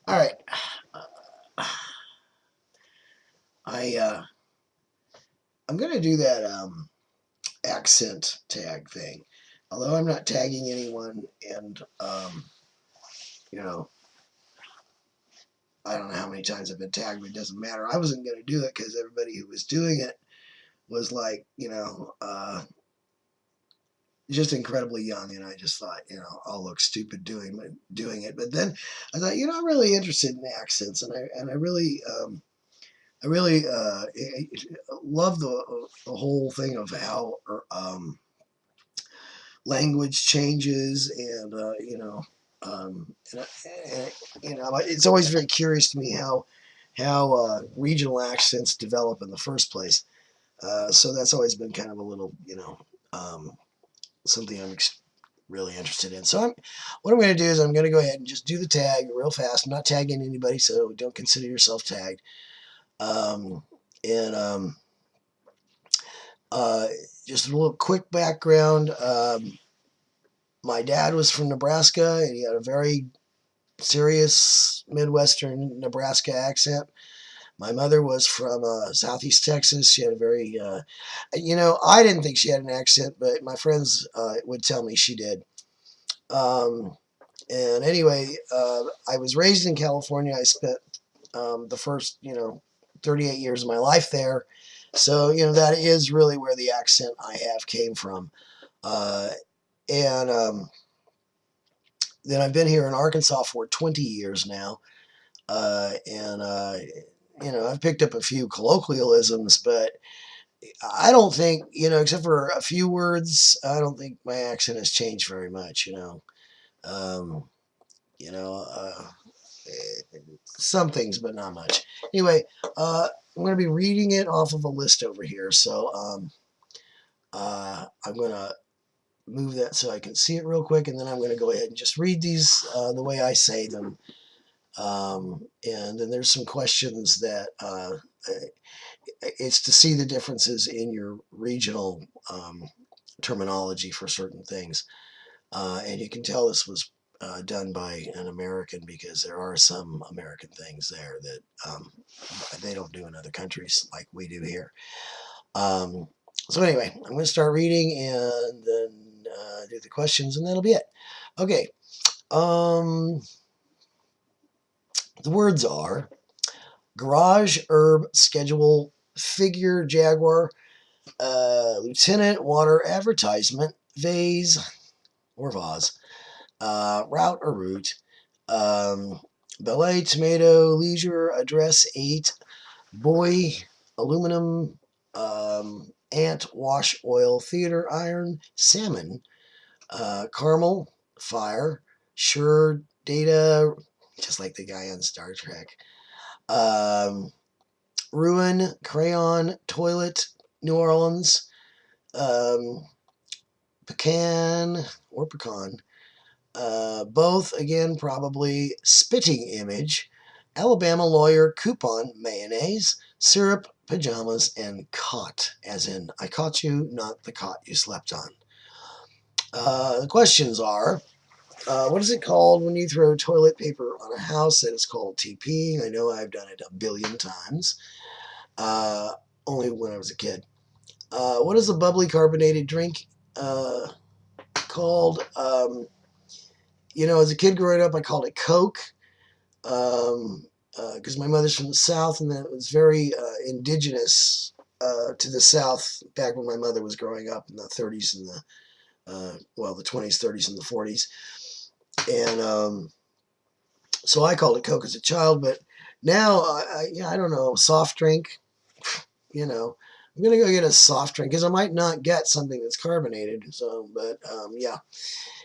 All right. I I'm gonna do that accent tag thing. Although I'm not tagging anyone, and you know, I don't know how many times I've been tagged, but it doesn't matter. I wasn't gonna do it because everybody who was doing it was like, just incredibly young, and I just thought, I'll look stupid doing it. But then I thought, I'm really interested in accents, and I really love the whole thing of how language changes, and it's always very curious to me how regional accents develop in the first place. So that's always been kind of a little, something I'm really interested in. So what I'm going to do is I'm going to go ahead and just do the tag real fast. I'm not tagging anybody, so don't consider yourself tagged. And just a little quick background. My dad was from Nebraska, and he had a very serious Midwestern Nebraska accent. My mother was from Southeast Texas. She had a very, I didn't think she had an accent, but my friends would tell me she did. And anyway, I was raised in California. I spent the first, 38 years of my life there. So, that is really where the accent I have came from. And then I've been here in Arkansas for 20 years now. And I've picked up a few colloquialisms, but I don't think, except for a few words, I don't think my accent has changed very much, Um, you know, uh, some things, but not much. Anyway, I'm going to be reading it off of a list over here. So I'm going to move that so I can see it real quick, and then I'm going to go ahead and just read these the way I say them. And then there's some questions that it's to see the differences in your regional terminology for certain things. And you can tell this was done by an American because there are some American things there that they don't do in other countries like we do here. So anyway, I'm going to start reading and then do the questions, and that'll be it. Okay. The words are garage, herb, schedule, figure, jaguar, lieutenant, water, advertisement, vase or vase, route or route, ballet, tomato, leisure, address, 8, boy, aluminum, ant, wash, oil, theater, iron, salmon, caramel, fire, sure, data, just like the guy on Star Trek, ruin, crayon, toilet, New Orleans, pecan or pecan, both, again, probably spitting image, Alabama lawyer, coupon, mayonnaise, syrup, pajamas, and cot, as in I caught you, not the cot you slept on. The questions are, what is it called when you throw toilet paper on a house? That is called TP. I know I've done it a billion times, only when I was a kid. What is a bubbly carbonated drink called? As a kid growing up, I called it Coke because my mother's from the South, and that was very indigenous to the South back when my mother was growing up in the 30s and the 20s, 30s, and the 40s. And so I called it Coke as a child, but now, I don't know, soft drink, I'm going to go get a soft drink because I might not get something that's carbonated. So, but yeah.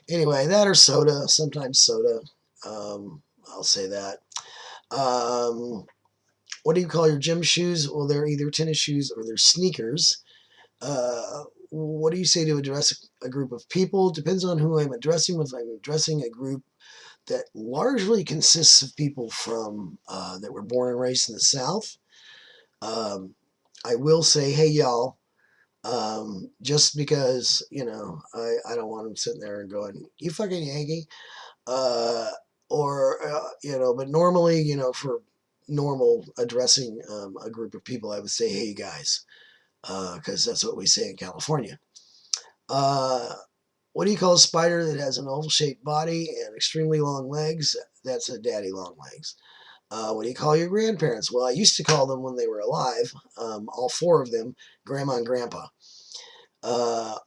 Anyway, that or soda, sometimes soda. I'll say that. What do you call your gym shoes? Well, they're either tennis shoes or they're sneakers. What do you say to address a group of people? Depends on who I'm addressing. If I'm addressing a group that largely consists of people from that were born and raised in the South, I will say, hey, y'all, just because, I don't want them sitting there and going, you fucking Yankee. or but normally, for normal addressing a group of people, I would say, "Hey guys," because that's what we say in California. What do you call a spider that has an oval-shaped body and extremely long legs? That's a daddy long legs. What do you call your grandparents? Well, I used to call them when they were alive, all four of them, Grandma and Grandpa.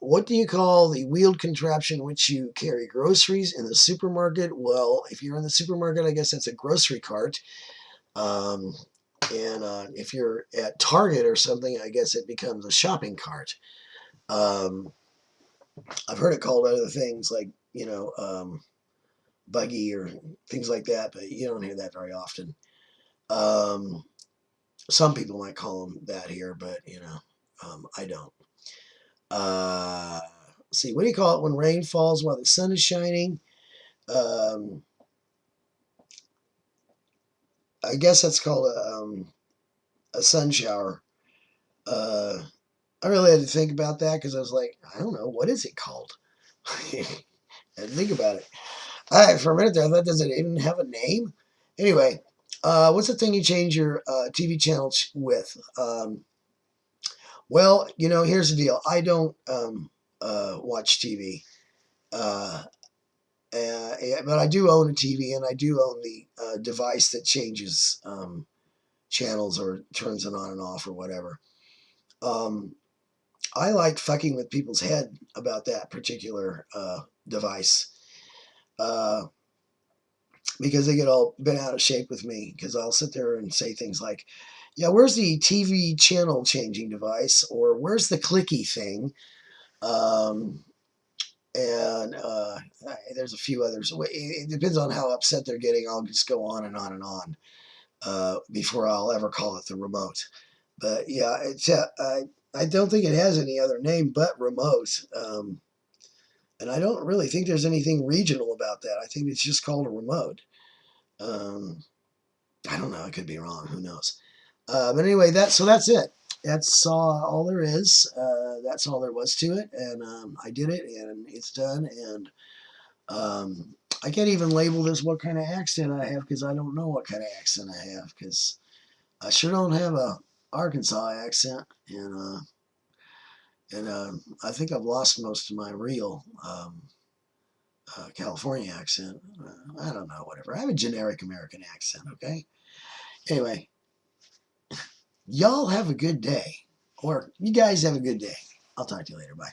What do you call the wheeled contraption in which you carry groceries in the supermarket? Well, if you're in the supermarket, I guess that's a grocery cart. Um, and if you're at Target or something, I guess it becomes a shopping cart. Um, I've heard it called other things like, buggy or things like that, but you don't hear that very often. Um, some people might call them that here, but, I don't. See, what do you call it when rain falls while the sun is shining? Um, I guess that's called a sun shower. Uh, I really had to think about that because I was like, I don't know, what is it called? And think about it. For a minute there, I thought, does it even have a name? Anyway, what's the thing you change your TV channel with? Well, here's the deal. I don't watch TV. But I do own a TV, and I do own the device that changes channels or turns it on and off or whatever. I like fucking with people's head about that particular device because they get all bent out of shape with me because I'll sit there and say things like, yeah, where's the TV channel changing device? Or where's the clicky thing? Um, and there's a few others. It depends on how upset they're getting. I'll just go on and on and on before I'll ever call it the remote. But yeah, I don't think it has any other name but remote. And I don't really think there's anything regional about that. I think it's just called a remote. Um, I don't know. I could be wrong. Who knows? But anyway, that's it. That's all there is. That's all there was to it, and I did it, and it's done. And I can't even label this what kind of accent I have because I don't know what kind of accent I have because I sure don't have a Arkansas accent, and I think I've lost most of my real California accent. I don't know, whatever. I have a generic American accent. Okay. Anyway, y'all have a good day, or you guys have a good day. I'll talk to you later. Bye.